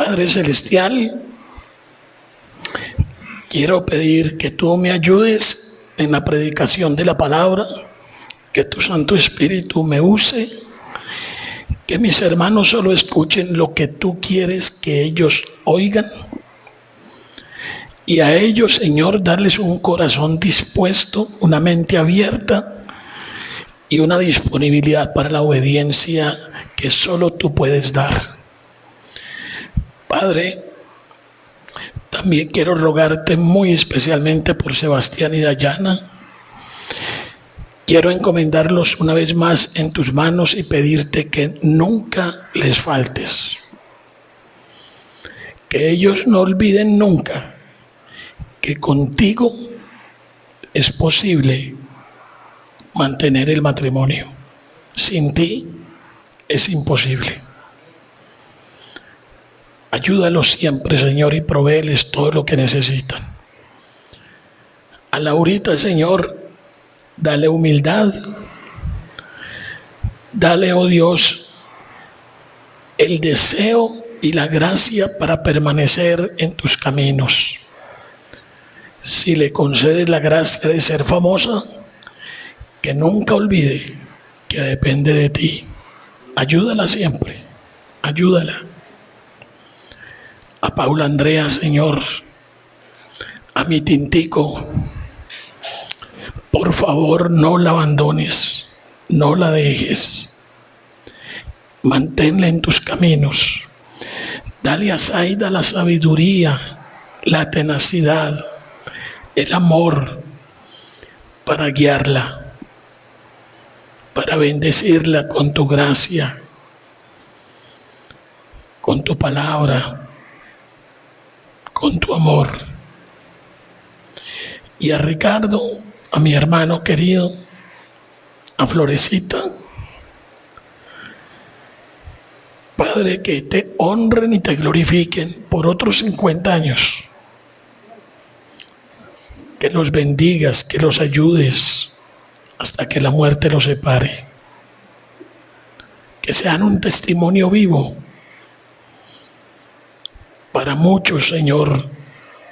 Padre Celestial, quiero pedir que tú me ayudes en la predicación de la palabra, que tu Santo Espíritu me use, que mis hermanos solo escuchen lo que tú quieres que ellos oigan, y a ellos, Señor, darles un corazón dispuesto, una mente abierta y una disponibilidad para la obediencia que solo tú puedes dar. Padre, también quiero rogarte muy especialmente por Sebastián y Dayana. Quiero encomendarlos una vez más en tus manos y pedirte que nunca les faltes. Que ellos no olviden nunca que contigo es posible mantener el matrimonio. Sin ti es imposible. Ayúdalos siempre, Señor, y provéeles todo lo que necesitan. A Laurita, Señor, dale humildad. Dale, oh Dios, el deseo y la gracia para permanecer en tus caminos. Si le concedes la gracia de ser famosa, que nunca olvide que depende de ti. Ayúdala siempre, ayúdala. A Paula Andrea, Señor, a mi Tintico, por favor no la abandones, no la dejes. Manténla en tus caminos. Dale a Zaida la sabiduría, la tenacidad, el amor para guiarla, para bendecirla con tu gracia, con tu palabra, con tu amor. Y a Ricardo, a mi hermano querido, a Florecita, Padre, que te honren y te glorifiquen por otros 50 años. Que los bendigas, que los ayudes hasta que la muerte los separe. Que sean un testimonio vivo para muchos, Señor,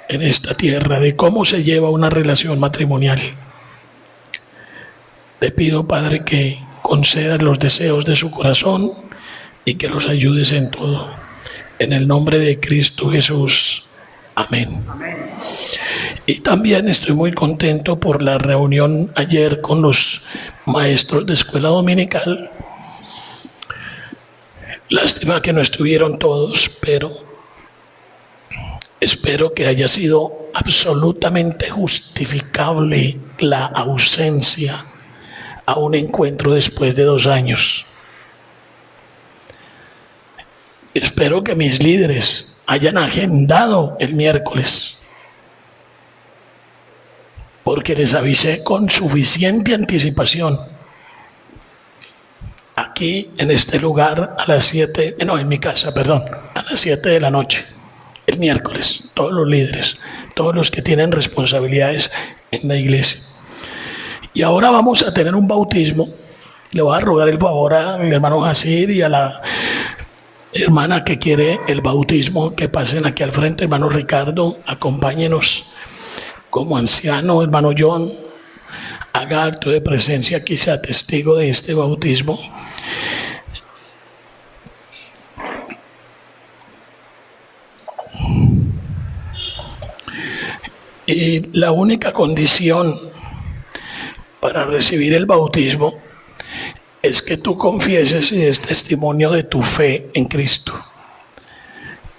en esta tierra, de cómo se lleva una relación matrimonial. Te pido, Padre, que concedas los deseos de su corazón y que los ayudes en todo. En el nombre de Cristo Jesús. Amén. Amén. Y también estoy muy contento por la reunión ayer con los maestros de escuela dominical. Lástima que no estuvieron todos, pero espero que haya sido absolutamente justificable la ausencia a un encuentro después de 2 años. Espero que mis líderes hayan agendado el miércoles, porque les avisé con suficiente anticipación. Aquí, en este lugar, a las 7, en mi casa, a las 7 de la noche, el miércoles, todos los líderes, todos los que tienen responsabilidades en la iglesia. Y ahora vamos a tener un bautismo. Le voy a rogar el favor a mi hermano Jacir y a la hermana que quiere el bautismo, que pasen aquí al frente. Hermano Ricardo, acompáñenos como anciano. Hermano John, haga acto de presencia aquí, sea testigo de este bautismo. Y la única condición para recibir el bautismo es que tú confieses y des testimonio de tu fe en Cristo.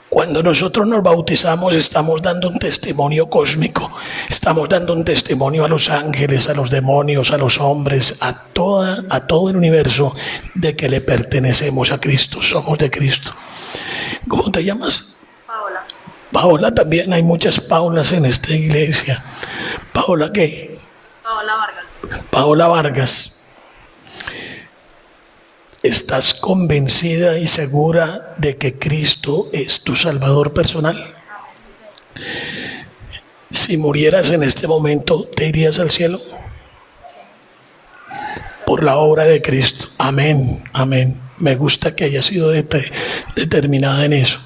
Cuando nosotros nos bautizamos, estamos dando un testimonio cósmico, estamos dando un testimonio a los ángeles, a los demonios, a los hombres, a todo el universo, de que le pertenecemos a Cristo, somos de Cristo. ¿Cómo te llamas? Paola. Paola, también hay muchas Paulas en esta iglesia. ¿Paola qué? Paola Vargas. Paola Vargas. ¿Estás convencida y segura de que Cristo es tu Salvador personal? Si murieras en este momento, ¿te irías al cielo? Por la obra de Cristo. Amén, amén. Me gusta que haya sido determinada en eso.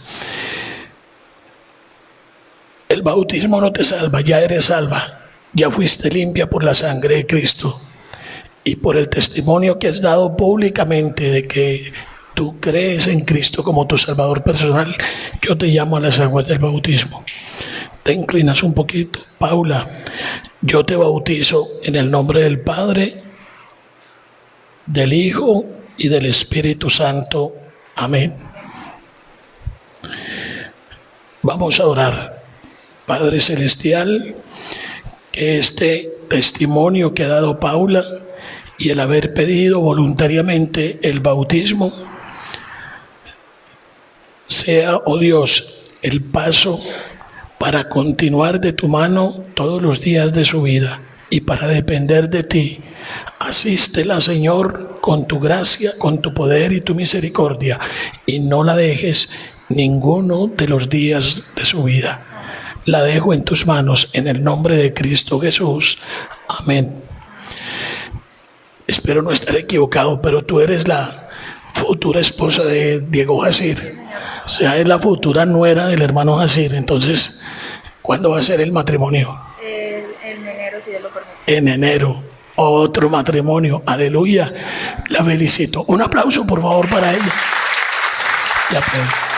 El bautismo no te salva, ya eres salva. Ya fuiste limpia por la sangre de Cristo y por el testimonio que has dado públicamente de que tú crees en Cristo como tu Salvador personal. Yo te llamo a las aguas del bautismo. Te inclinas un poquito. Paula, yo te bautizo en el nombre del Padre, del Hijo y del Espíritu Santo. Amén. Vamos a orar. Padre Celestial, que este testimonio que ha dado Paula y el haber pedido voluntariamente el bautismo sea, oh Dios, el paso para continuar de tu mano todos los días de su vida y para depender de ti. Asístela, Señor, con tu gracia, con tu poder y tu misericordia, y no la dejes ninguno de los días de su vida. La dejo en tus manos, en el nombre de Cristo Jesús. Amén. Espero no estar equivocado, pero tú eres la futura esposa de Diego Jacir. O sea, es la futura nuera del hermano Jacir. Entonces, ¿cuándo va a ser el matrimonio? En enero, si Dios lo permite. En enero. Otro matrimonio. Aleluya. La felicito. Un aplauso, por favor, para ella. Ya puedo.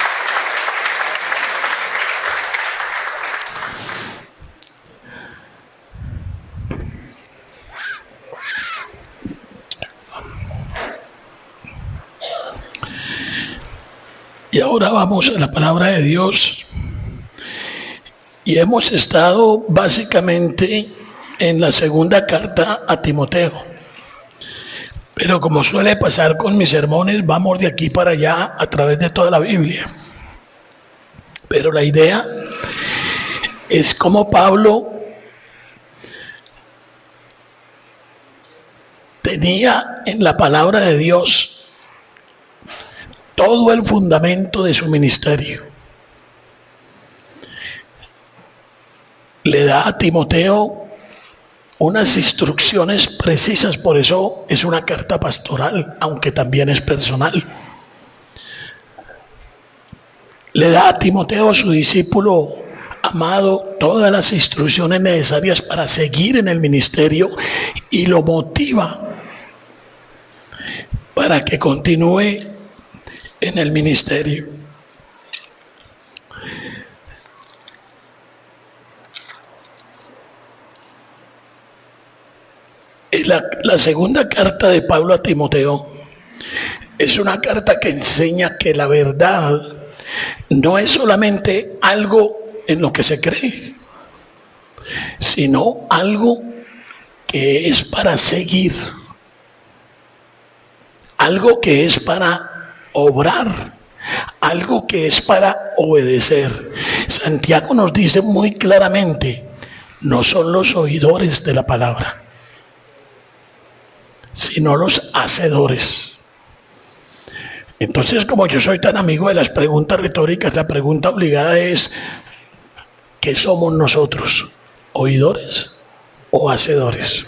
Y ahora vamos a la palabra de Dios. Y hemos estado básicamente en la segunda carta a Timoteo. Pero como suele pasar con mis sermones, vamos de aquí para allá a través de toda la Biblia. Pero la idea es cómo Pablo tenía en la palabra de Dios todo el fundamento de su ministerio. Le da a Timoteo unas instrucciones precisas, por eso es una carta pastoral, aunque también es personal. Le da a Timoteo, su discípulo amado, todas las instrucciones necesarias para seguir en el ministerio y lo motiva para que continúe en el ministerio. La segunda carta de Pablo a Timoteo es una carta que enseña que la verdad no es solamente algo en lo que se cree, sino algo que es para seguir, algo que es para obrar, algo que es para obedecer. Santiago nos dice muy claramente, no son los oidores de la palabra, sino los hacedores. Entonces, como yo soy tan amigo de las preguntas retóricas, la pregunta obligada es, ¿qué somos nosotros? ¿Oidores o hacedores?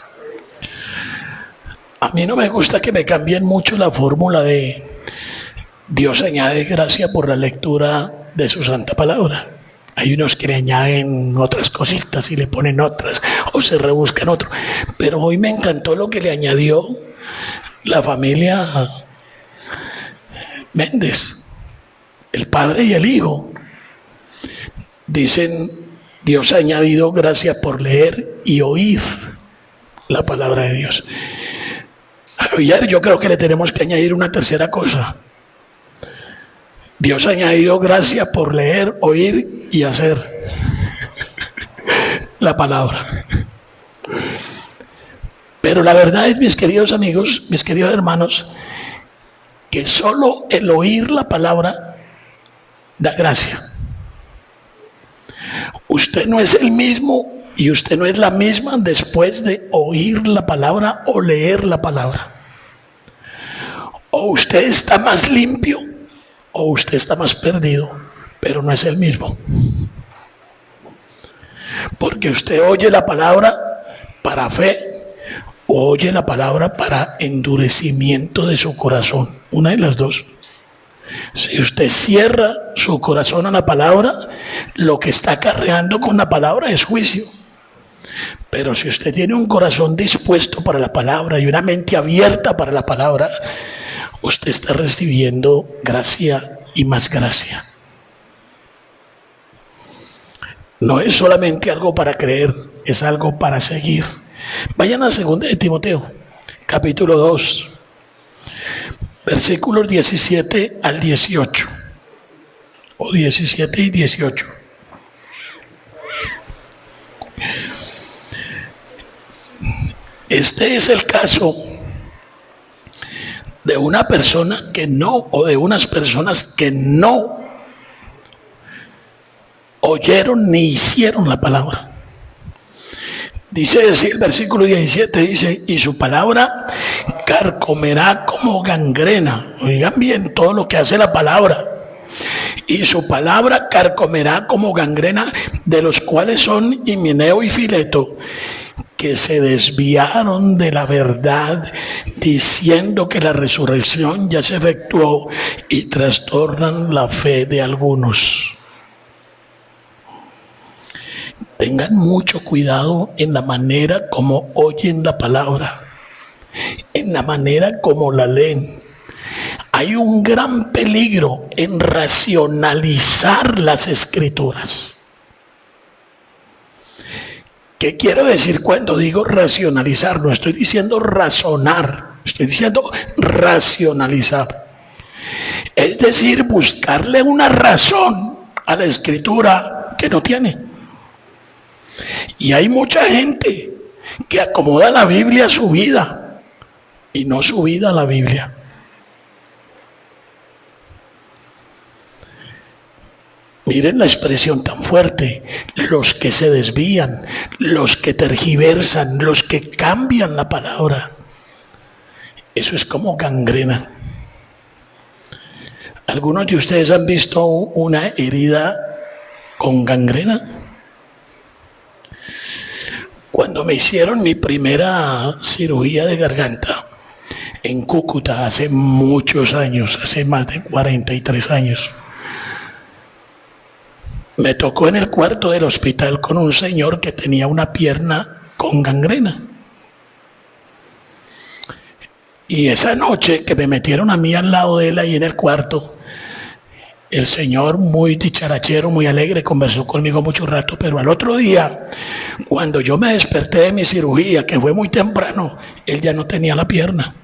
A mí no me gusta que me cambien mucho la fórmula de Dios añade gracia por la lectura de su santa palabra. Hay unos que le añaden otras cositas y le ponen otras o se rebuscan otro. Pero hoy me encantó lo que le añadió la familia Méndez, el Padre y el Hijo. Dicen, Dios ha añadido gracia por leer y oír la palabra de Dios. Javier, yo creo que le tenemos que añadir una tercera cosa. Dios ha añadido gracia por leer, oír y hacer la palabra. Pero la verdad es, mis queridos amigos, mis queridos hermanos, que solo el oír la palabra da gracia. Usted no es el mismo y usted no es la misma después de oír la palabra o leer la palabra. O usted está más limpio o usted está más perdido, pero no es el mismo. Porque usted oye la palabra para fe o oye la palabra para endurecimiento de su corazón. Una de las dos. Si usted cierra su corazón a la palabra, lo que está acarreando con la palabra es juicio. Pero si usted tiene un corazón dispuesto para la palabra y una mente abierta para la palabra, usted está recibiendo gracia y más gracia. No es solamente algo para creer, es algo para seguir. Vayan a 2 de Timoteo, capítulo 2, versículos 17 al 18, o 17 y 18. Este es el caso de una persona que no, o de unas personas que no oyeron ni hicieron la palabra. Dice así el versículo 17, dice, y su palabra carcomerá como gangrena. Oigan bien todo lo que hace la palabra. Y su palabra carcomerá como gangrena, de los cuales son Himeneo y Fileto, que se desviaron de la verdad, diciendo que la resurrección ya se efectuó, y trastornan la fe de algunos. Tengan mucho cuidado en la manera como oyen la palabra, en la manera como la leen. Hay un gran peligro en racionalizar las escrituras. ¿Qué quiero decir cuando digo racionalizar? No estoy diciendo razonar, estoy diciendo racionalizar. Es decir, buscarle una razón a la escritura que no tiene. Y hay mucha gente que acomoda la Biblia a su vida y no su vida a la Biblia. Miren la expresión tan fuerte: los que se desvían, los que tergiversan, los que cambian la palabra. Eso es como gangrena. ¿Algunos de ustedes han visto una herida con gangrena? Cuando me hicieron mi primera cirugía de garganta en Cúcuta hace muchos años, hace más de 43 años, me tocó en el cuarto del hospital con un señor que tenía una pierna con gangrena. Y esa noche que me metieron a mí al lado de él ahí en el cuarto, el señor, muy dicharachero, muy alegre, conversó conmigo mucho rato, pero al otro día, cuando yo me desperté de mi cirugía, que fue muy temprano, él ya no tenía la pierna.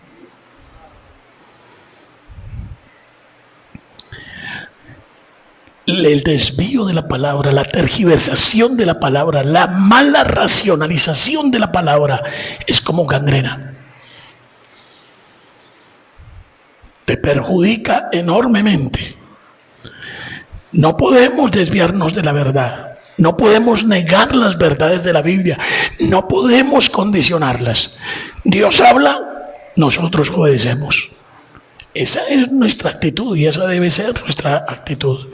El desvío de la palabra, la tergiversación de la palabra, la mala racionalización de la palabra es como gangrena. Te perjudica enormemente. No podemos desviarnos de la verdad. No podemos negar las verdades de la Biblia. No podemos condicionarlas. Dios habla, nosotros obedecemos. Esa es nuestra actitud y esa debe ser nuestra actitud.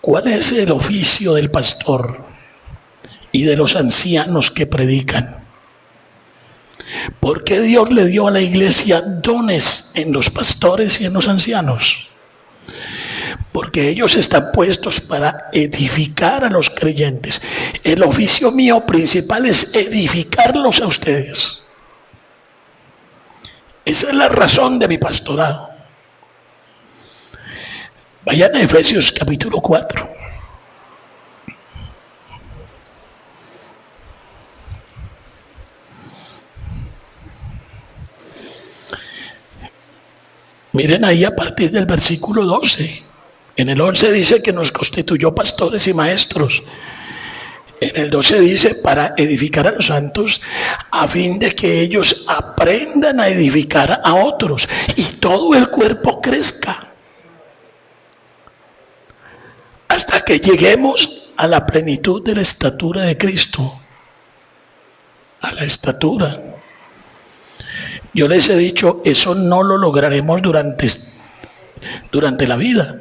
¿Cuál es el oficio del pastor y de los ancianos que predican? ¿Por qué Dios le dio a la iglesia dones en los pastores y en los ancianos? Porque ellos están puestos para edificar a los creyentes. El oficio mío principal es edificarlos a ustedes. Esa es la razón de mi pastorado. Vayan a Efesios capítulo 4. Miren ahí a partir del versículo 12. En el 11 dice que nos constituyó pastores y maestros. En el 12 dice para edificar a los santos, a fin de que ellos aprendan a edificar a otros y todo el cuerpo crezca, hasta que lleguemos a la plenitud de la estatura de Cristo. A la estatura. Yo les he dicho, eso no lo lograremos durante la vida.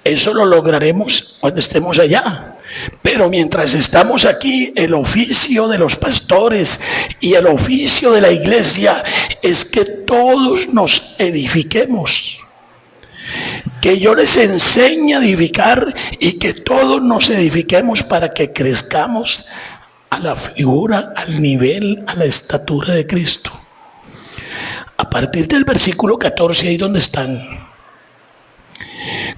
Eso lo lograremos cuando estemos allá. Pero mientras estamos aquí, el oficio de los pastores y el oficio de la iglesia es que todos nos edifiquemos. Que yo les enseñe a edificar y que todos nos edifiquemos para que crezcamos a la figura, al nivel, a la estatura de Cristo. A partir del versículo 14, ahí donde están,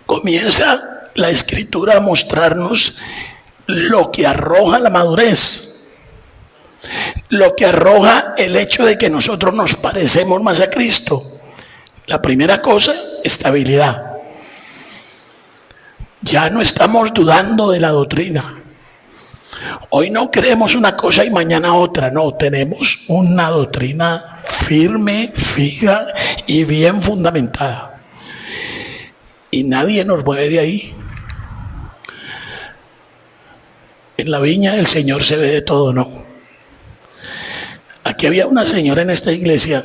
comienza la Escritura a mostrarnos lo que arroja la madurez, lo que arroja el hecho de que nosotros nos parecemos más a Cristo. La primera cosa, estabilidad. Ya no estamos dudando de la doctrina. Hoy no creemos una cosa y mañana otra, no, tenemos una doctrina firme, fija y bien fundamentada. Y nadie nos mueve de ahí. En la viña del Señor se ve de todo, ¿no? Aquí había una señora en esta iglesia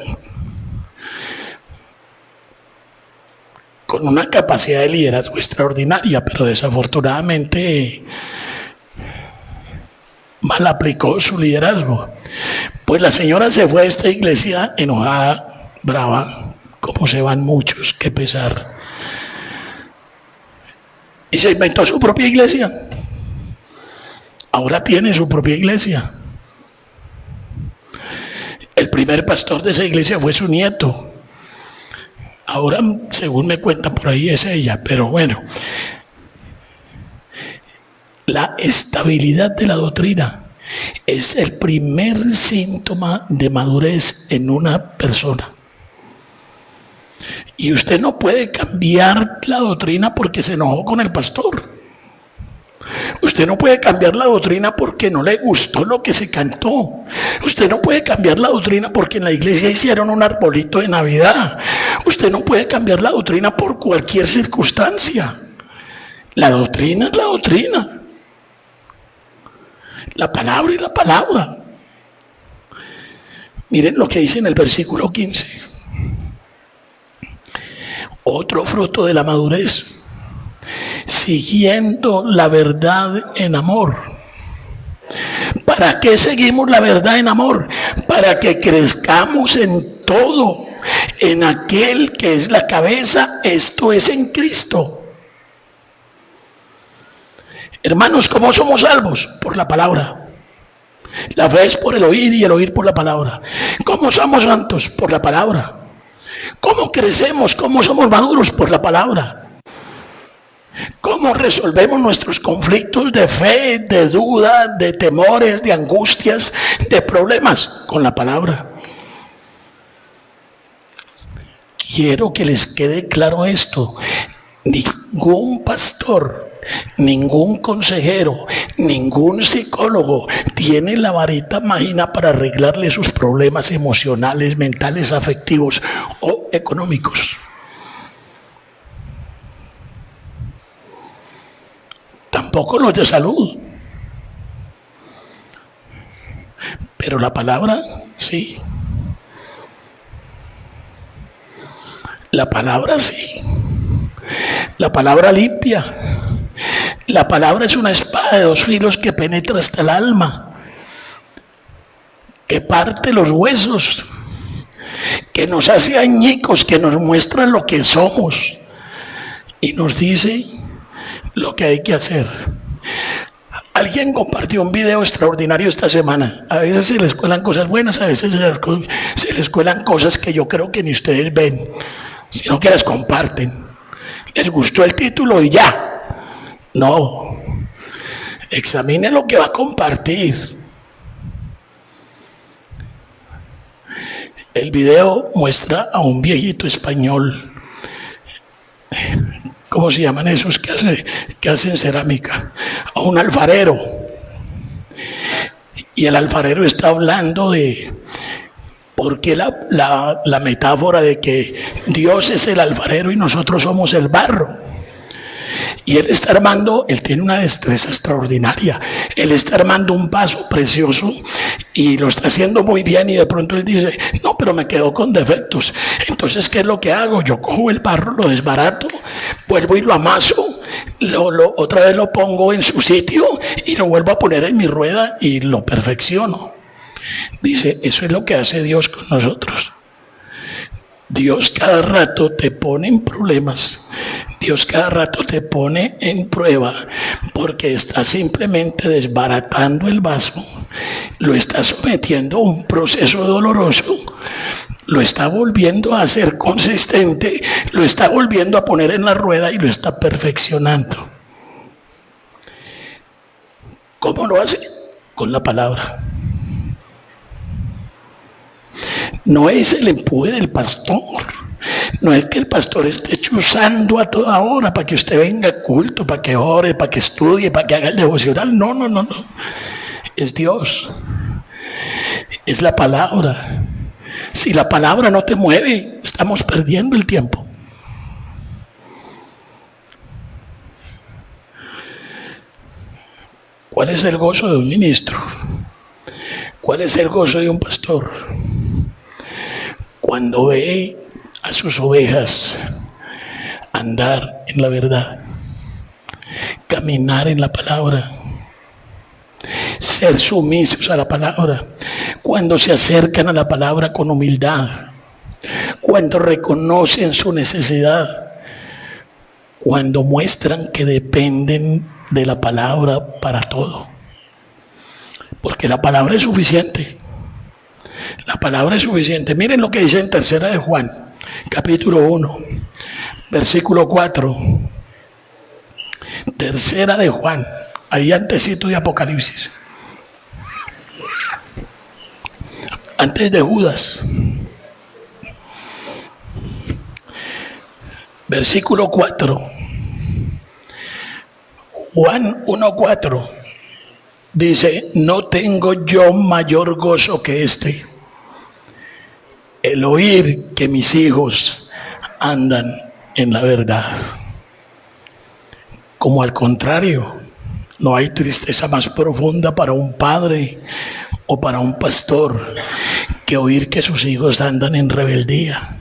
con una capacidad de liderazgo extraordinaria, pero desafortunadamente mal aplicó su liderazgo. Pues la señora se fue a esta iglesia enojada, brava, como se van muchos, qué pesar. Y se inventó su propia iglesia. Ahora tiene su propia iglesia. El primer pastor de esa iglesia fue su nieto. Ahora, según me cuentan por ahí, es ella. Pero bueno, la estabilidad de la doctrina es el primer síntoma de madurez en una persona. Y usted no puede cambiar la doctrina porque se enojó con el pastor. Usted no puede cambiar la doctrina porque no le gustó lo que se cantó. Usted no puede cambiar la doctrina porque en la iglesia hicieron un arbolito de Navidad. Usted no puede cambiar la doctrina por cualquier circunstancia. La doctrina es la doctrina. La palabra y la palabra. Miren lo que dice en el versículo 15. Otro fruto de la madurez, siguiendo la verdad en amor. ¿Para qué seguimos la verdad en amor? Para que crezcamos en todo, en aquel que es la cabeza, esto es en Cristo. Hermanos, ¿cómo somos salvos? Por la palabra. La fe es por el oír y el oír por la palabra. ¿Cómo somos santos? Por la palabra. ¿Cómo crecemos? ¿Cómo somos maduros? Por la palabra. ¿Cómo resolvemos nuestros conflictos de fe, de duda, de temores, de angustias, de problemas? Con la palabra. Quiero que les quede claro esto. Ningún pastor, ningún consejero, ningún psicólogo tiene la varita mágica para arreglarle sus problemas emocionales, mentales, afectivos o económicos. Tampoco los de salud. Pero la palabra, sí. La palabra, sí. La palabra limpia. La palabra es una espada de dos filos que penetra hasta el alma, que parte los huesos, que nos hace añicos, que nos muestra lo que somos y nos dice lo que hay que hacer. Alguien compartió un video extraordinario esta semana. A veces se les cuelan cosas buenas, a veces se les cuelan cosas que yo creo que ni ustedes ven, sino que las comparten. Les gustó el título y ya. No, examine lo que va a compartir. El video muestra a un viejito español. ¿Cómo se llaman esos que hacen cerámica? A un alfarero. Y el alfarero está hablando de por qué la metáfora de que Dios es el alfarero y nosotros somos el barro. Y él está armando, él tiene una destreza extraordinaria. Él está armando un vaso precioso y lo está haciendo muy bien y de pronto él dice, no, pero me quedó con defectos. Entonces, ¿qué es lo que hago? Yo cojo el barro, lo desbarato, vuelvo y lo amaso otra vez lo pongo en su sitio y lo vuelvo a poner en mi rueda y lo perfecciono. Dice, eso es lo que hace Dios con nosotros. Dios cada rato te pone en problemas. Dios cada rato te pone en prueba porque está simplemente desbaratando el vaso, lo está sometiendo a un proceso doloroso, lo está volviendo a hacer consistente, lo está volviendo a poner en la rueda y lo está perfeccionando. ¿Cómo lo hace? Con la palabra. No es el empuje del pastor. No es que el pastor esté chuzando a toda hora para que usted venga a culto, para que ore, para que estudie, para que haga el devocional. No. Es Dios. Es la palabra. Si la palabra no te mueve, estamos perdiendo el tiempo. ¿Cuál es el gozo de un ministro? ¿Cuál es el gozo de un pastor? Cuando ve a sus ovejas andar en la verdad, caminar en la palabra, ser sumisos a la palabra, cuando se acercan a la palabra con humildad, cuando reconocen su necesidad, cuando muestran que dependen de la palabra para todo, porque la palabra es suficiente. La palabra es suficiente. Miren lo que dice en Tercera de Juan, capítulo 1, versículo 4. Tercera de Juan, ahí antesito de Apocalipsis. Antes de Judas. Versículo 4. Juan 1:4. Dice, no tengo yo mayor gozo que este, el oír que mis hijos andan en la verdad. Como al contrario, no hay tristeza más profunda para un padre o para un pastor que oír que sus hijos andan en rebeldía.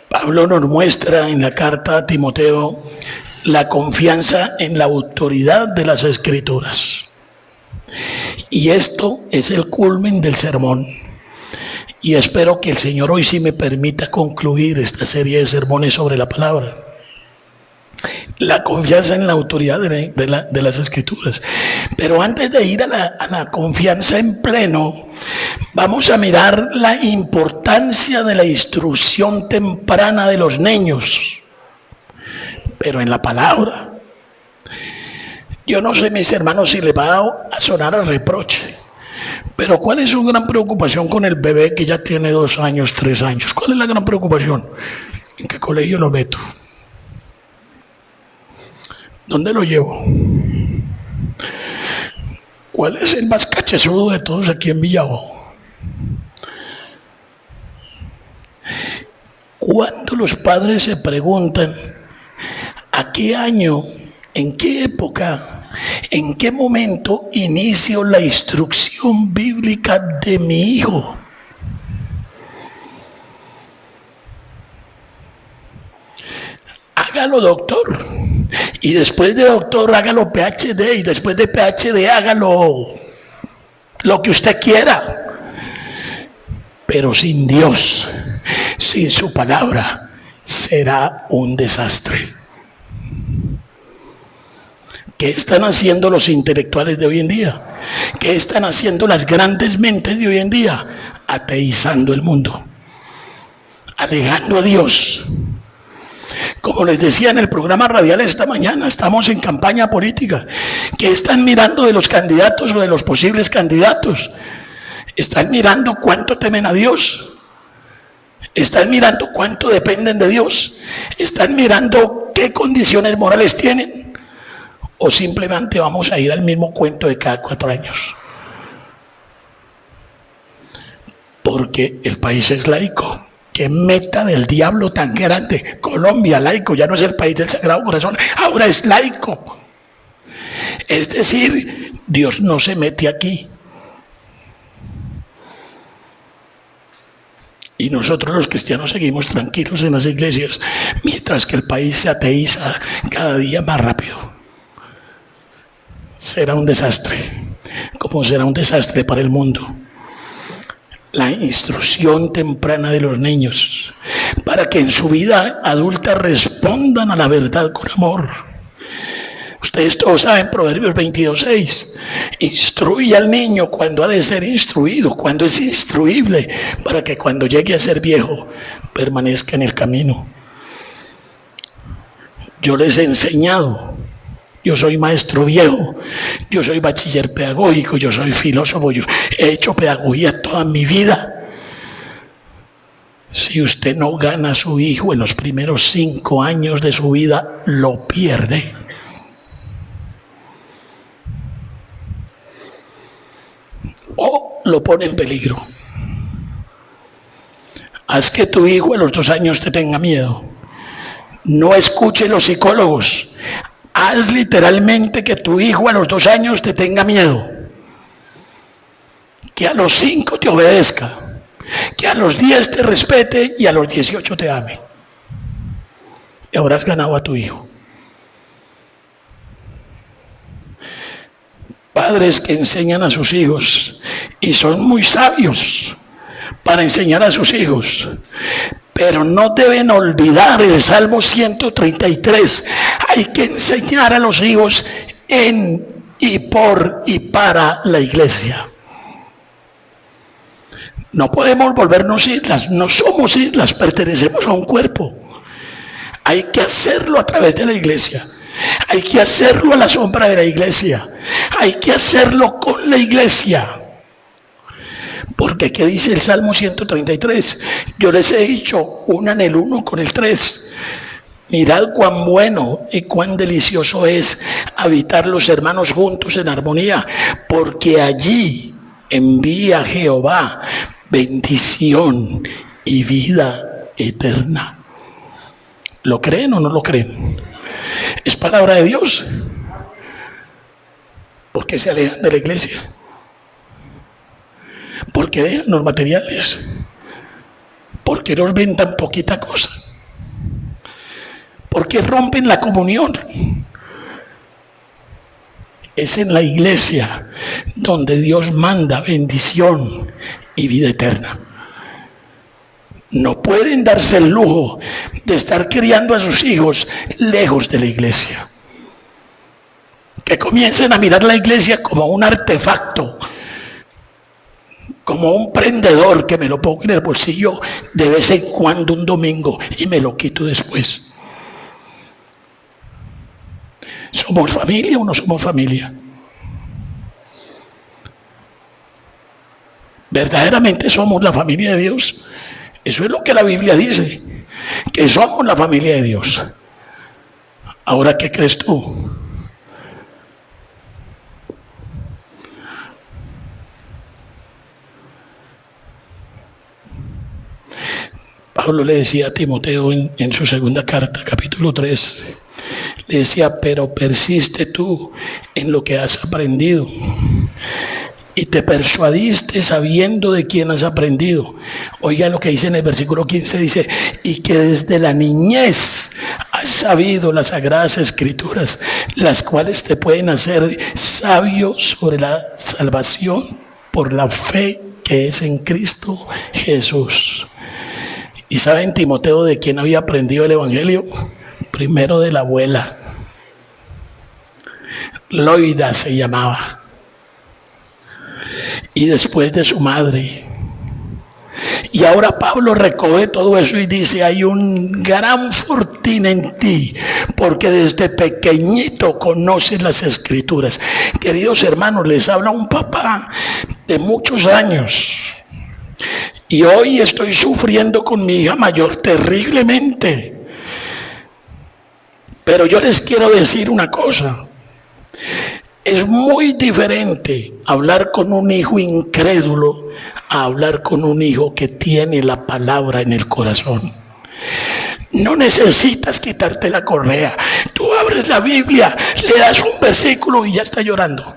Pablo nos muestra en la carta a Timoteo la confianza en la autoridad de las Escrituras. Y esto es el culmen del sermón. Y espero que el Señor hoy sí me permita concluir esta serie de sermones sobre la palabra. La confianza en la autoridad de las Escrituras. Pero antes de ir a la confianza en pleno, vamos a mirar la importancia de la instrucción temprana de los niños, pero en la palabra. Yo no sé, mis hermanos, si les va a sonar a reproche, pero ¿cuál es su gran preocupación con el bebé que ya tiene 2 años, 3 años? ¿Cuál es la gran preocupación? ¿En qué colegio lo meto? ¿Dónde lo llevo? ¿Cuál es el más cachezudo de todos aquí en Villavo? Cuando los padres se preguntan ¿a qué año, en qué época, en qué momento inicio la instrucción bíblica de mi hijo? Hágalo doctor, y después de doctor hágalo PhD, y después de PhD hágalo lo que usted quiera, pero sin Dios, sin su palabra, será un desastre. ¿Qué están haciendo los intelectuales de hoy en día? ¿Qué están haciendo las grandes mentes de hoy en día? Ateizando el mundo, alejando a Dios. Como les decía en el programa radial esta mañana, estamos en campaña política. ¿Qué están mirando de los candidatos o de los posibles candidatos? ¿Están mirando cuánto temen a Dios? ¿Están mirando cuánto dependen de Dios? ¿Están mirando qué condiciones morales tienen? ¿O simplemente vamos a ir al mismo cuento de cada 4 años? Porque el país es laico. ¡Qué meta del diablo tan grande! Colombia, laico, ya no es el país del Sagrado Corazón, ahora es laico. Es decir, Dios no se mete aquí. Y nosotros los cristianos seguimos tranquilos en las iglesias, mientras que el país se ateiza cada día más rápido. Será un desastre, como será un desastre para el mundo. La instrucción temprana de los niños, para que en su vida adulta respondan a la verdad con amor. Ustedes todos saben Proverbios 22:6. Instruye al niño cuando ha de ser instruido, cuando es instruible, para que cuando llegue a ser viejo permanezca en el camino. Yo les he enseñado. Yo soy maestro viejo, yo soy bachiller pedagógico, yo soy filósofo, yo he hecho pedagogía toda mi vida. Si usted no gana a su hijo en los primeros 5 años de su vida, lo pierde. O lo pone en peligro. Haz que tu hijo a los 2 años te tenga miedo. No escuche los psicólogos. Haz literalmente que tu hijo a los 2 años te tenga miedo. Que a los 5 te obedezca. Que a los 10 te respete y a los 18 te ame. Y habrás ganado a tu hijo. Padres que enseñan a sus hijos y son muy sabios para enseñar a sus hijos, pero no deben olvidar el Salmo 133. Hay que enseñar a los hijos en y por y para la iglesia. No podemos volvernos islas, no somos islas, pertenecemos a un cuerpo. Hay que hacerlo a través de la iglesia. Hay que hacerlo a la sombra de la iglesia. Hay que hacerlo con la iglesia. Porque ¿qué dice el Salmo 133? Yo les he dicho, unan el 1 con el 3. Mirad cuán bueno y cuán delicioso es habitar los hermanos juntos en armonía, porque allí envía Jehová bendición y vida eterna. ¿Lo creen o no lo creen? ¿Es palabra de Dios? ¿Por qué se alejan de la iglesia? ¿Por qué dejan los materiales? ¿Por qué nos ven tan poquita cosa? ¿Por qué rompen la comunión? Es en la iglesia donde Dios manda bendición y vida eterna. No pueden darse el lujo de estar criando a sus hijos lejos de la iglesia. Que comiencen a mirar la iglesia como un artefacto, como un prendedor que me lo pongo en el bolsillo de vez en cuando un domingo y me lo quito después. ¿Somos familia o no somos familia? ¿Verdaderamente somos la familia de Dios? Eso es lo que la Biblia dice, que somos la familia de Dios. Ahora, ¿qué crees tú? Pablo le decía a Timoteo en su segunda carta, capítulo 3, le decía, pero persiste tú en lo que has aprendido y te persuadiste sabiendo de quién has aprendido. Oiga lo que dice en el versículo 15, dice, y que desde la niñez has sabido las sagradas escrituras, las cuales te pueden hacer sabio sobre la salvación por la fe que es en Cristo Jesús. ¿Y saben Timoteo de quién había aprendido el evangelio? Primero de la abuela. Loida se llamaba. Y después de su madre. Y ahora Pablo recoge todo eso y dice, hay un gran fortín en ti, porque desde pequeñito conoces las escrituras. Queridos hermanos, les habla un papá de muchos años. Y hoy estoy sufriendo con mi hija mayor terriblemente. Pero yo les quiero decir una cosa. Es muy diferente hablar con un hijo incrédulo a hablar con un hijo que tiene la palabra en el corazón. No necesitas quitarte la correa. Tú abres la Biblia, le das un versículo y ya está llorando.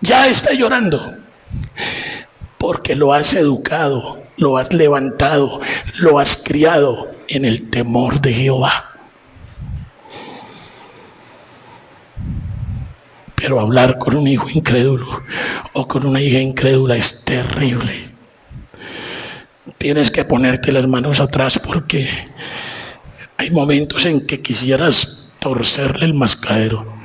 Ya está llorando. porque lo has educado, lo has levantado, lo has criado en el temor de Jehová. Pero hablar con un hijo incrédulo o con una hija incrédula es terrible. Tienes que ponerte las manos atrás porque hay momentos en que quisieras torcerle el mascadero.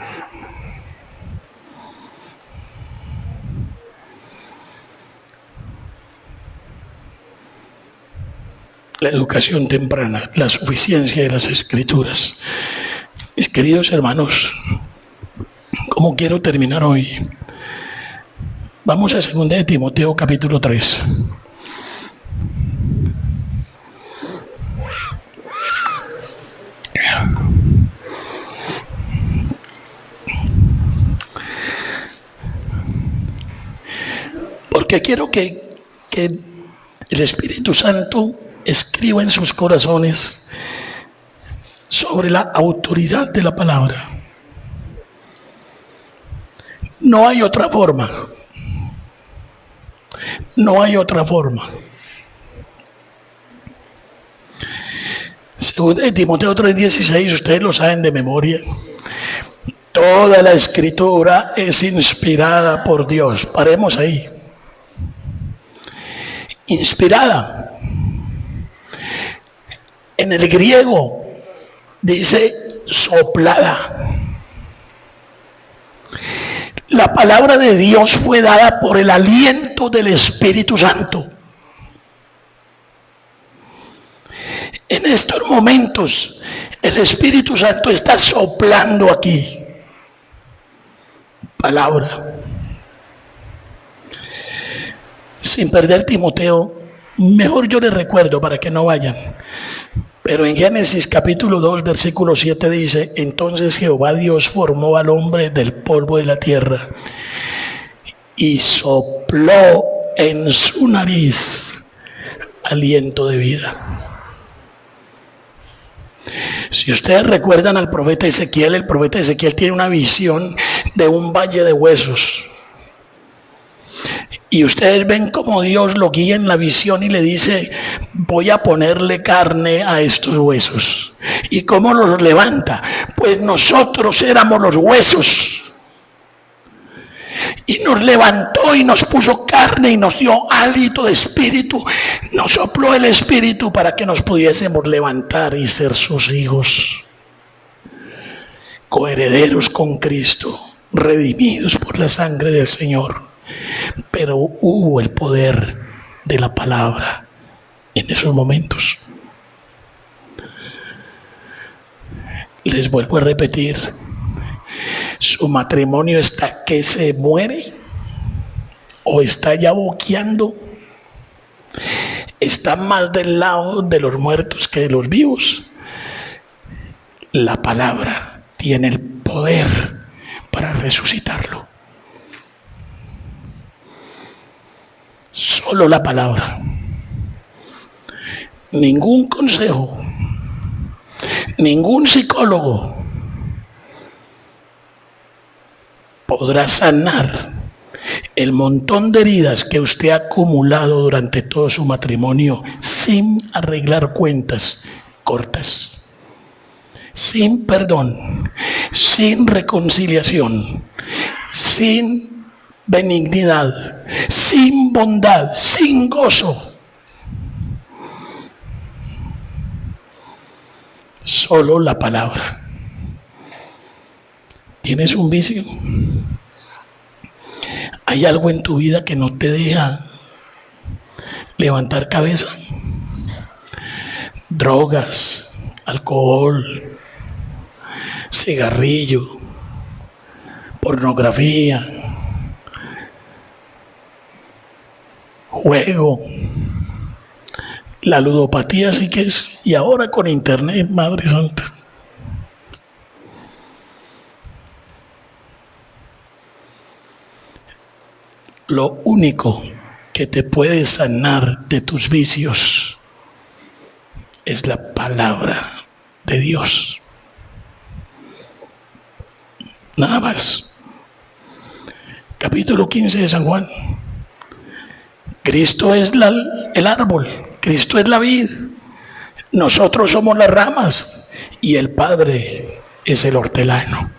La educación temprana, la suficiencia de las escrituras. Mis queridos hermanos, ¿cómo quiero terminar hoy? Vamos a 2 de Timoteo capítulo 3. Porque quiero que el Espíritu Santo escriba en sus corazones sobre la autoridad de la palabra. No hay otra forma. No hay otra forma. 2 de Timoteo 3:16, ustedes lo saben de memoria. Toda la escritura es inspirada por Dios. Paremos ahí. Inspirada. En el griego dice soplada. La palabra de Dios fue dada por el aliento del Espíritu Santo. En estos momentos, el Espíritu Santo está soplando aquí. Palabra. Sin perder Timoteo, mejor yo les recuerdo para que no vayan. Pero en Génesis capítulo 2, versículo 7 dice: entonces Jehová Dios formó al hombre del polvo de la tierra y sopló en su nariz aliento de vida. Si ustedes recuerdan al profeta Ezequiel, el profeta Ezequiel tiene una visión de un valle de huesos. Y ustedes ven cómo Dios lo guía en la visión y le dice: voy a ponerle carne a estos huesos. ¿Y cómo los levanta? Pues nosotros éramos los huesos. Y nos levantó y nos puso carne y nos dio hálito de espíritu. Nos sopló el espíritu para que nos pudiésemos levantar y ser sus hijos. Coherederos con Cristo, redimidos por la sangre del Señor. Pero hubo el poder de la palabra en esos momentos. Les vuelvo a repetir, su matrimonio está que se muere o está ya boqueando, está más del lado de los muertos que de los vivos. La palabra tiene el poder para resucitarlo. Solo la palabra. Ningún consejo, ningún psicólogo podrá sanar el montón de heridas que usted ha acumulado durante todo su matrimonio sin arreglar cuentas cortas, sin perdón, sin reconciliación, sin benignidad, sin bondad, sin gozo. Solo la palabra. ¿Tienes un vicio? ¿Hay algo en tu vida que no te deja levantar cabeza? Drogas, alcohol, cigarrillo, pornografía, juego, la ludopatía sí que es, y ahora con internet, Madre Santa. Lo único que te puede sanar de tus vicios es la palabra de Dios. Nada más. Capítulo 15 de San Juan. Cristo es el árbol, Cristo es la vid, nosotros somos las ramas y el Padre es el hortelano.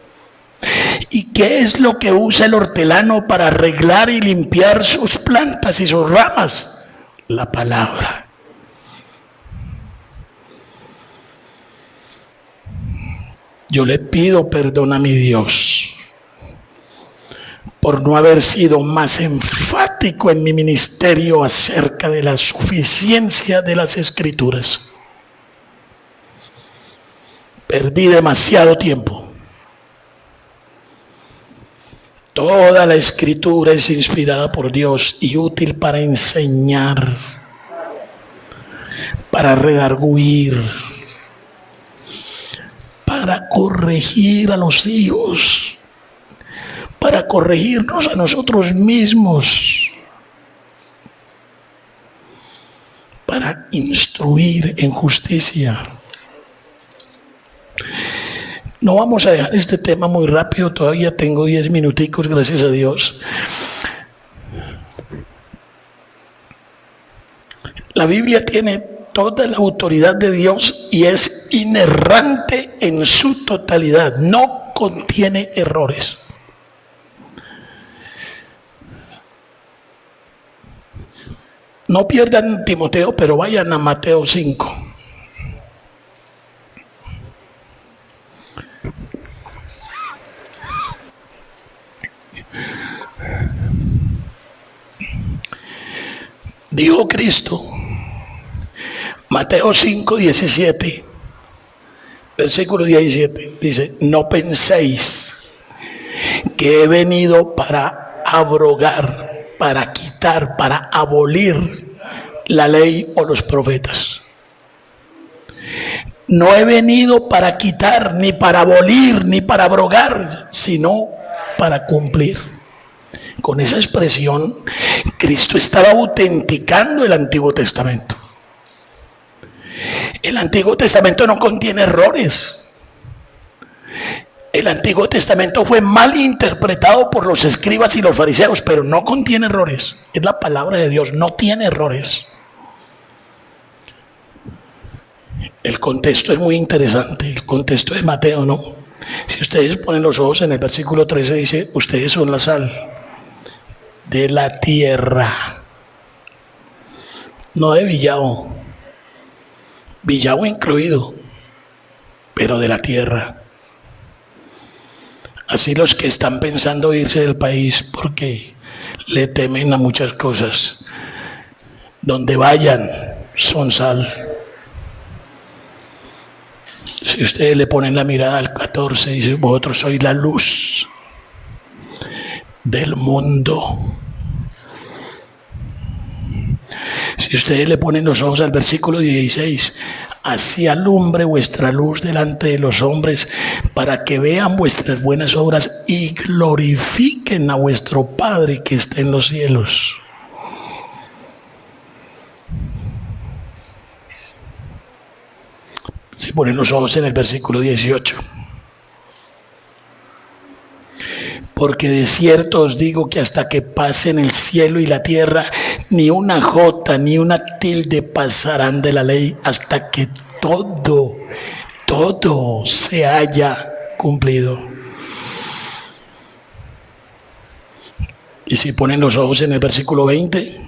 ¿Y qué es lo que usa el hortelano para arreglar y limpiar sus plantas y sus ramas? La palabra. Yo le pido perdón a mi Dios por no haber sido más enfático en mi ministerio acerca de la suficiencia de las Escrituras. Perdí demasiado tiempo. Toda la Escritura es inspirada por Dios y útil para enseñar, para redarguir, para corregir a los hijos, para corregirnos a nosotros mismos, para instruir en justicia. No vamos a dejar este tema muy rápido, todavía tengo 10 minuticos, gracias a Dios. La Biblia tiene toda la autoridad de Dios y es inerrante en su totalidad, no contiene errores. No pierdan Timoteo, pero vayan a Mateo 5. Dijo Cristo, Mateo 5, 17, versículo 17, dice: no penséis que he venido para abrogar, para quitar, para abolir la ley o los profetas. No he venido para quitar, ni para abolir, ni para abrogar, sino para cumplir. Con esa expresión, Cristo estaba autenticando el Antiguo Testamento. El Antiguo Testamento no contiene errores. El Antiguo Testamento fue mal interpretado por los escribas y los fariseos, pero no contiene errores. Es la palabra de Dios, no tiene errores. El contexto es muy interesante, el contexto de Mateo, ¿no? Si ustedes ponen los ojos en el versículo 13, dice: ustedes son la sal de la tierra, no de Villavo, Villavo incluido, pero de la tierra. Así los que están pensando irse del país porque le temen a muchas cosas, donde vayan son sal. Si ustedes le ponen la mirada al 14, dice: vosotros sois la luz del mundo. Si ustedes le ponen los ojos al versículo 16, así alumbre vuestra luz delante de los hombres, para que vean vuestras buenas obras y glorifiquen a vuestro Padre que está en los cielos. Si ponen los ojos en el versículo 18. Porque de cierto os digo que hasta que pasen el cielo y la tierra, ni una jota ni una tilde pasarán de la ley, hasta que todo se haya cumplido. Y si ponen los ojos en el versículo 20,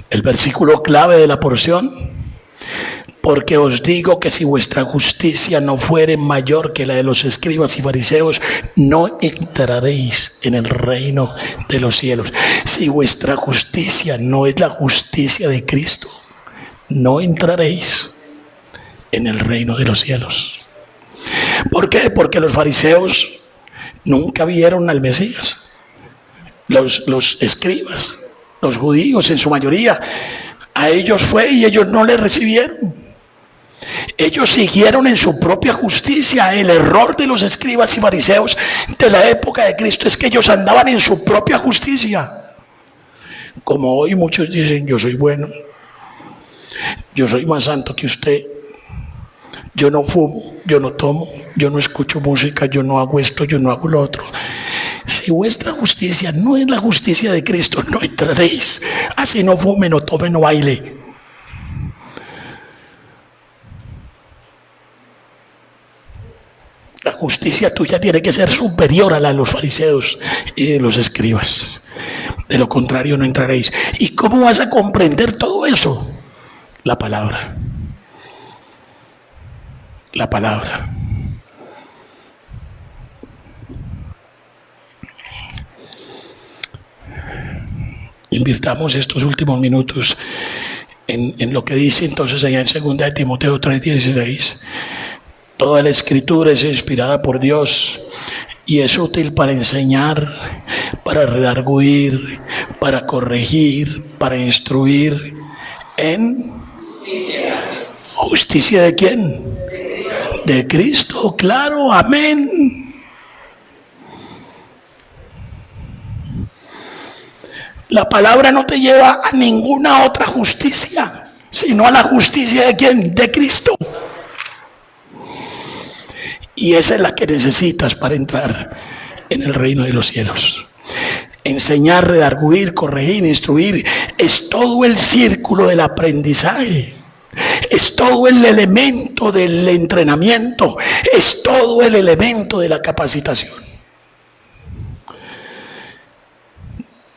el versículo clave de la porción: porque os digo que si vuestra justicia no fuere mayor que la de los escribas y fariseos, no entraréis en el reino de los cielos. Si vuestra justicia no es la justicia de Cristo, no entraréis en el reino de los cielos. ¿Por qué? Porque los fariseos nunca vieron al Mesías. Los escribas, los judíos en su mayoría, a ellos fue y ellos no le recibieron. Ellos siguieron en su propia justicia. El error de los escribas y fariseos de la época de Cristo es que ellos andaban en su propia justicia. Como hoy muchos dicen: yo soy bueno, yo soy más santo que usted, yo no fumo, yo no tomo, yo no escucho música, yo no hago esto, yo no hago lo otro. Si vuestra justicia no es la justicia de Cristo, no entraréis. Así no fume, no tome, no baile. La justicia tuya tiene que ser superior a la de los fariseos y de los escribas. De lo contrario no entraréis. ¿Y cómo vas a comprender todo eso? La palabra. La palabra. Invirtamos estos últimos minutos en lo que dice entonces allá en 2 de Timoteo 3:16. Toda la escritura es inspirada por Dios y es útil para enseñar, para redarguir, para corregir, para instruir en justicia. ¿De quién? De Cristo, claro, amén. La palabra no te lleva a ninguna otra justicia, sino a la justicia ¿de quién? De Cristo. Y esa es la que necesitas para entrar en el reino de los cielos. Enseñar, redarguir, corregir, instruir, es todo el círculo del aprendizaje. Es todo el elemento del entrenamiento. Es todo el elemento de la capacitación.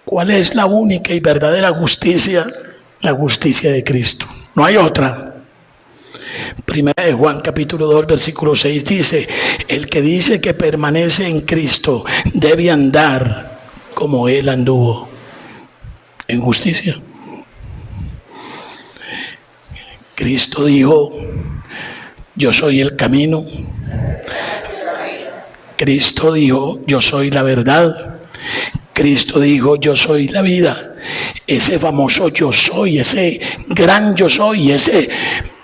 ¿Cuál es la única y verdadera justicia? La justicia de Cristo. No hay otra. Primera de Juan capítulo 2 versículo 6 dice: el que dice que permanece en Cristo debe andar como Él anduvo, en justicia. Cristo dijo: yo soy el camino. Cristo dijo: yo soy la verdad. Cristo dijo: yo soy la vida. Ese famoso yo soy, ese gran yo soy, ese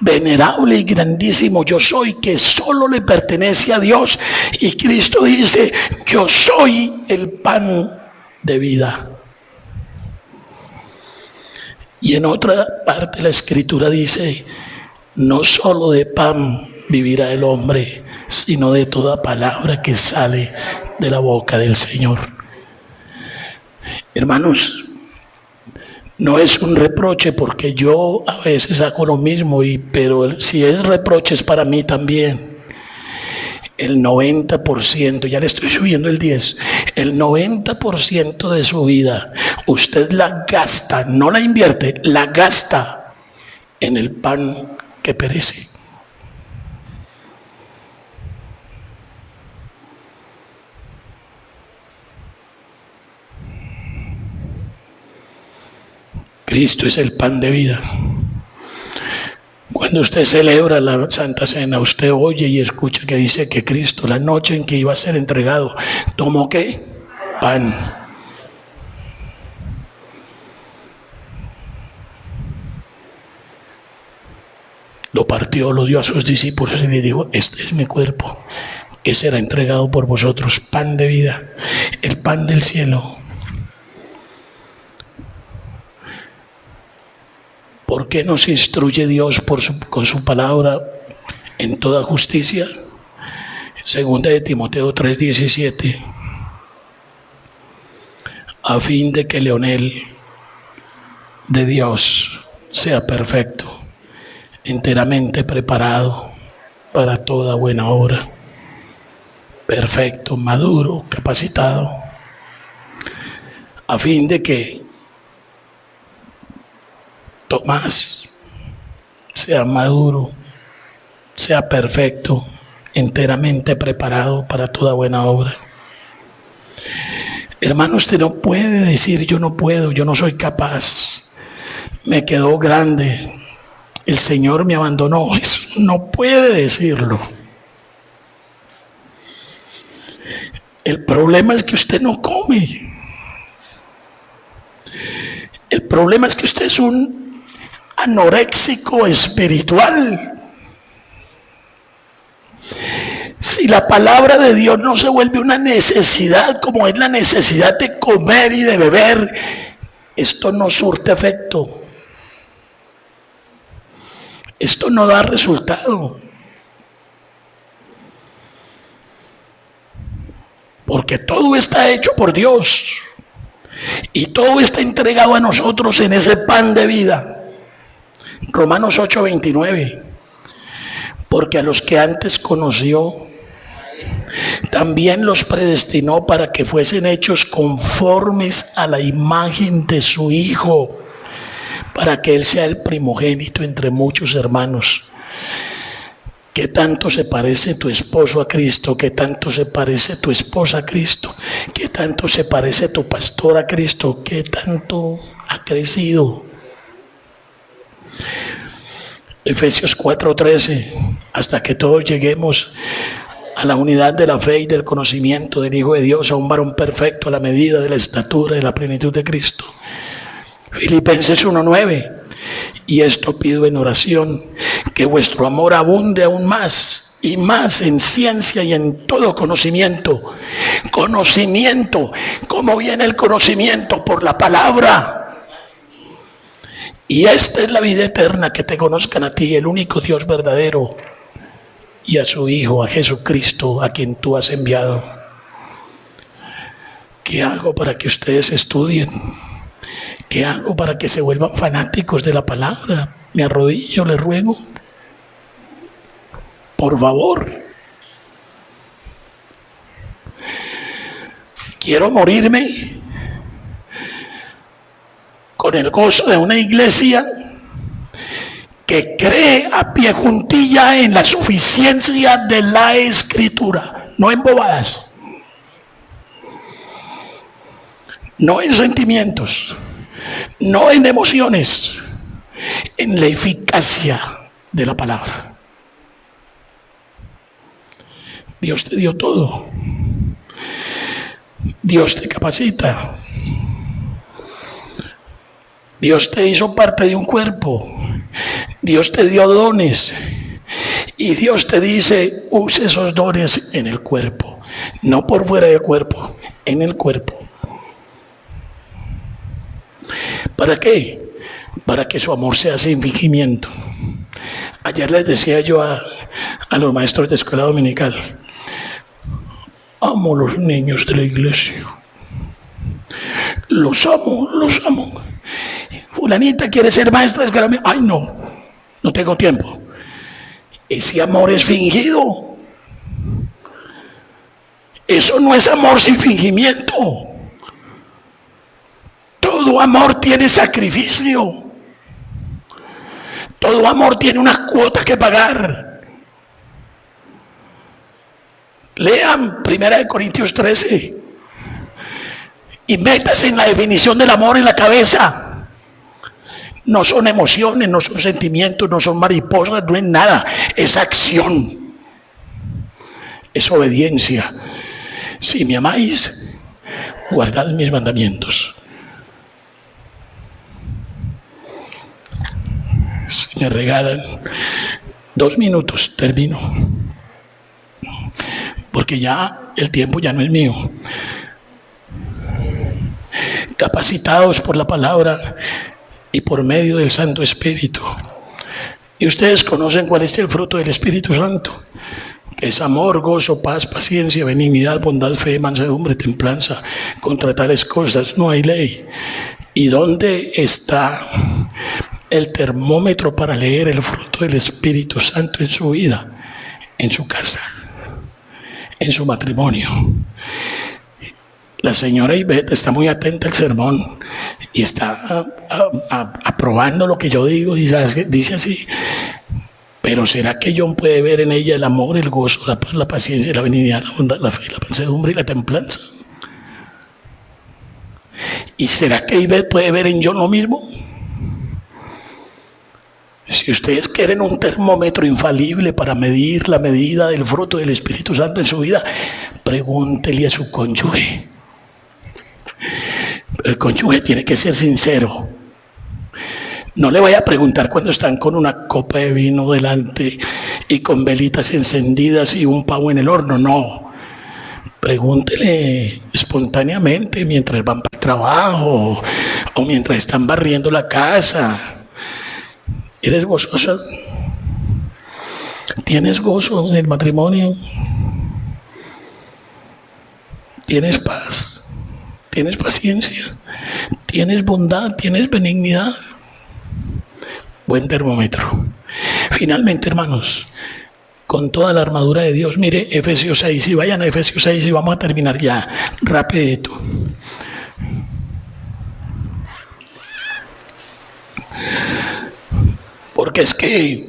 venerable y grandísimo yo soy que solo le pertenece a Dios. Y Cristo dice: yo soy el pan de vida. Y en otra parte la escritura dice: no solo de pan vivirá el hombre, sino de toda palabra que sale de la boca del Señor. Hermanos, no es un reproche, porque yo a veces hago lo mismo, pero si es reproche es para mí también. El 90%, ya le estoy subiendo el 10%, el 90% de su vida usted la gasta, no la invierte, la gasta en el pan que perece. Cristo es el pan de vida. Cuando usted celebra la Santa Cena, usted oye y escucha que dice que Cristo, la noche en que iba a ser entregado, ¿tomó qué? Pan. Lo partió, lo dio a sus discípulos y le dijo: este es mi cuerpo, que será entregado por vosotros, pan de vida, el pan del cielo. ¿Por qué nos instruye Dios con su palabra en toda justicia? 2 de Timoteo 3:17. A fin de que el leonel de Dios sea perfecto, enteramente preparado para toda buena obra. Perfecto, maduro, capacitado. A fin de que Tomás sea maduro, sea perfecto, enteramente preparado para toda buena obra. Hermano, usted no puede decir: yo no puedo, yo no soy capaz, me quedó grande, el Señor me abandonó. Eso no puede decirlo. El problema es que usted no come. El problema es que usted es un anoréxico espiritual. Si la palabra de Dios no se vuelve una necesidad, como es la necesidad de comer y de beber, esto no surte efecto. Esto no da resultado. porque todo está hecho por Dios y todo está entregado a nosotros en ese pan de vida. Romanos 8:29, porque a los que antes conoció, también los predestinó para que fuesen hechos conformes a la imagen de su Hijo, para que Él sea el primogénito entre muchos hermanos. ¿Qué tanto se parece tu esposo a Cristo? ¿Qué tanto se parece tu esposa a Cristo? ¿Qué tanto se parece tu pastor a Cristo? ¿Qué tanto ha crecido? Efesios 4:13, hasta que todos lleguemos a la unidad de la fe y del conocimiento del Hijo de Dios, a un varón perfecto a la medida de la estatura de la plenitud de Cristo. Filipenses 1:9, y esto pido en oración, que vuestro amor abunde aún más y más en ciencia y en todo conocimiento. Conocimiento, ¿cómo viene el conocimiento? Por la palabra. Y esta es la vida eterna, que te conozcan a ti, el único Dios verdadero, y a su Hijo, a Jesucristo, a quien tú has enviado. ¿Qué hago para que ustedes estudien? ¿Qué hago para que se vuelvan fanáticos de la palabra? Me arrodillo, les ruego. Por favor. Quiero morirme con el gozo de una iglesia que cree a pie juntilla en la suficiencia de la Escritura, no en bobadas, no en sentimientos, no en emociones, en la eficacia de la palabra. Dios te dio todo. Dios te capacita. Dios te hizo parte de un cuerpo. Dios te dio dones. Y Dios te dice, use esos dones en el cuerpo. No por fuera del cuerpo, en el cuerpo. ¿Para qué? Para que su amor sea sin fingimiento. Ayer les decía yo a los maestros de escuela dominical, amo los niños de la iglesia. Los amo, los amo. Fulanita quiere ser maestra de escuela dominical. Ay, no tengo tiempo. Ese amor es fingido. Eso no es amor sin fingimiento. Todo amor tiene sacrificio. Todo amor tiene una cuota que pagar. Lean 1 Corintios 13 y métase en la definición del amor en la cabeza. No son emociones, no son sentimientos, no son mariposas, no es nada. Es acción. Es obediencia. Si me amáis, guardad mis mandamientos. Si me regalan 2 minutos, termino. Porque ya el tiempo ya no es mío. Capacitados por la palabra y por medio del Santo Espíritu. Y ustedes conocen cuál es el fruto del Espíritu Santo, que es amor, gozo, paz, paciencia, benignidad, bondad, fe, mansedumbre, templanza. Contra tales cosas no hay ley. ¿Y dónde está el termómetro para leer el fruto del Espíritu Santo en su vida? En su casa, en su matrimonio. La señora Ivette está muy atenta al sermón y está aprobando lo que yo digo y dice así, pero ¿será que John puede ver en ella el amor, el gozo, la paz, la paciencia, la benignidad, la bondad, la fe, la mansedumbre y la templanza? ¿Y será que Ivette puede ver en John lo mismo? Si ustedes quieren un termómetro infalible para medir la medida del fruto del Espíritu Santo en su vida, pregúntele a su cónyuge. El cónyuge tiene que ser sincero. No le vaya a preguntar cuando están con una copa de vino delante y con velitas encendidas y un pavo en el horno. No. Pregúntele espontáneamente mientras van para el trabajo o mientras están barriendo la casa. ¿Eres gozosa? ¿Tienes gozo en el matrimonio? tienes paz, tienes paciencia, tienes bondad, tienes benignidad. Buen termómetro. Finalmente, hermanos, con toda la armadura de Dios, mire Efesios 6, y vayan a Efesios 6 y vamos a terminar ya, rapidito. Porque es que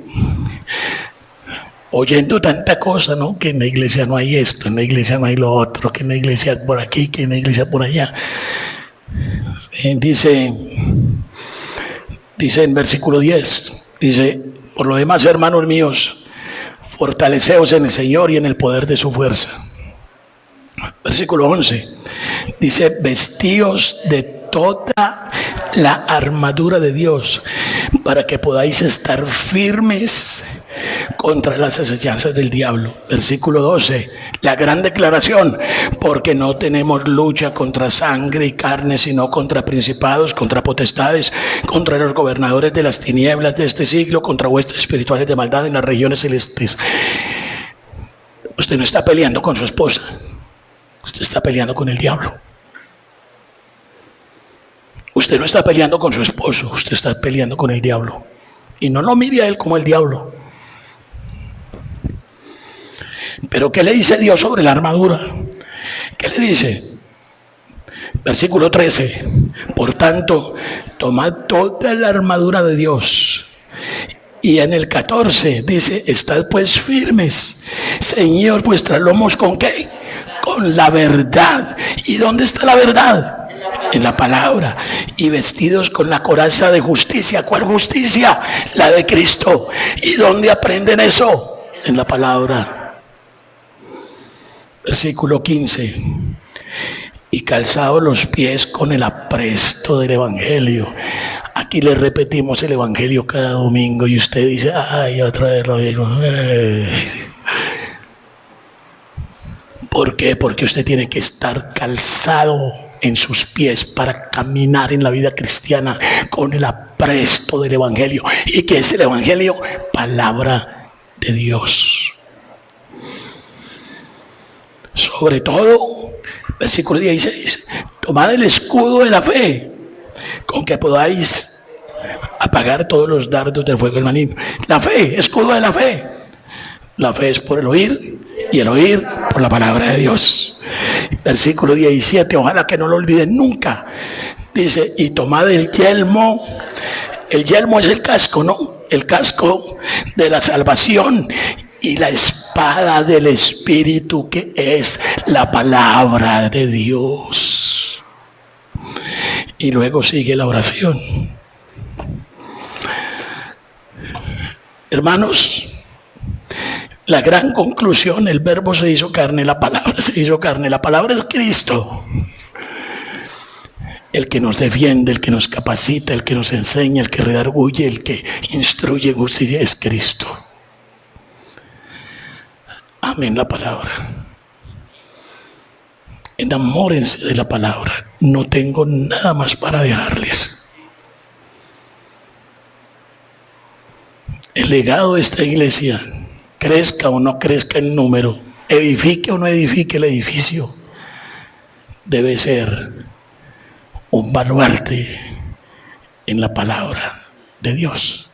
oyendo tanta cosa, ¿no? Que en la iglesia no hay esto, en la iglesia no hay lo otro, que en la iglesia por aquí, que en la iglesia por allá. Dice en versículo 10, dice, por lo demás, hermanos míos, fortaleceos en el Señor y en el poder de su fuerza. Versículo 11, dice, vestíos de toda la armadura de Dios para que podáis estar firmes contra las acechanzas del diablo. Versículo 12, la gran declaración, porque no tenemos lucha contra sangre y carne, sino contra principados, contra potestades, contra los gobernadores de las tinieblas de este siglo, contra huestes espirituales de maldad en las regiones celestes. Usted no está peleando con su esposa, usted está peleando con el diablo. Usted no está peleando con su esposo, usted está peleando con el diablo. Y no lo mire a él como el diablo. Pero ¿qué le dice Dios sobre la armadura? ¿Qué le dice? Versículo 13. Por tanto, tomad toda la armadura de Dios. Y en el 14 dice, estad pues firmes, ceñidos vuestros lomos, ¿con qué? Con la verdad. ¿Y dónde está la verdad? En la palabra. Y vestidos con la coraza de justicia. ¿Cuál justicia? La de Cristo. ¿Y dónde aprenden eso? En la palabra. Versículo 15. Y calzados los pies con el apresto del Evangelio. Aquí le repetimos el Evangelio cada domingo y usted dice, ay, otra vez lo digo. ¿Por qué? Porque usted tiene que estar calzado en sus pies para caminar en la vida cristiana con el apresto del Evangelio. ¿Y qué es el Evangelio? Palabra de Dios. Sobre todo, versículo 16, tomad el escudo de la fe, con que podáis apagar todos los dardos del fuego del maligno. La fe, escudo de la fe. La fe es por el oír, y el oír por la palabra de Dios. Versículo 17, ojalá que no lo olviden nunca. Dice, y tomad el yelmo. El yelmo es el casco, ¿no? El casco de la salvación. Y la espada del Espíritu, que es la palabra de Dios. Y luego sigue la oración. Hermanos, la gran conclusión, el verbo se hizo carne, la palabra se hizo carne. La palabra es Cristo. El que nos defiende, el que nos capacita, el que nos enseña, el que redarguye, el que instruye en justicia es Cristo. Amen la palabra. Enamórense de la palabra. No tengo nada más para dejarles. El legado de esta iglesia, crezca o no crezca en número, edifique o no edifique el edificio, debe ser un baluarte en la palabra de Dios.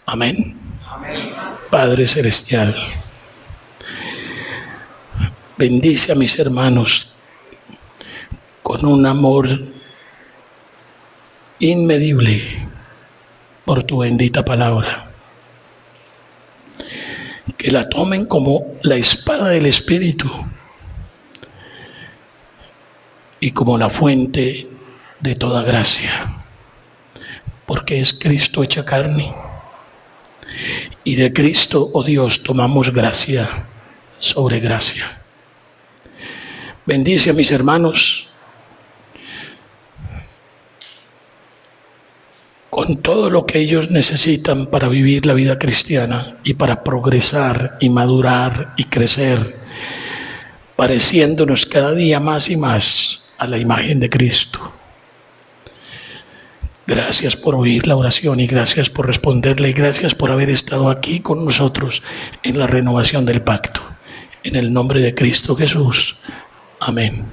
Amén. Padre Celestial, bendice a mis hermanos con un amor inmedible por tu bendita palabra. Que la tomen como la espada del Espíritu y como la fuente de toda gracia, porque es Cristo hecha carne. Y de Cristo, oh Dios, tomamos gracia sobre gracia. Bendice a mis hermanos con todo lo que ellos necesitan para vivir la vida cristiana y para progresar y madurar y crecer, pareciéndonos cada día más y más a la imagen de Cristo. Gracias por oír la oración y gracias por responderle y gracias por haber estado aquí con nosotros en la renovación del pacto. En el nombre de Cristo Jesús. Amén.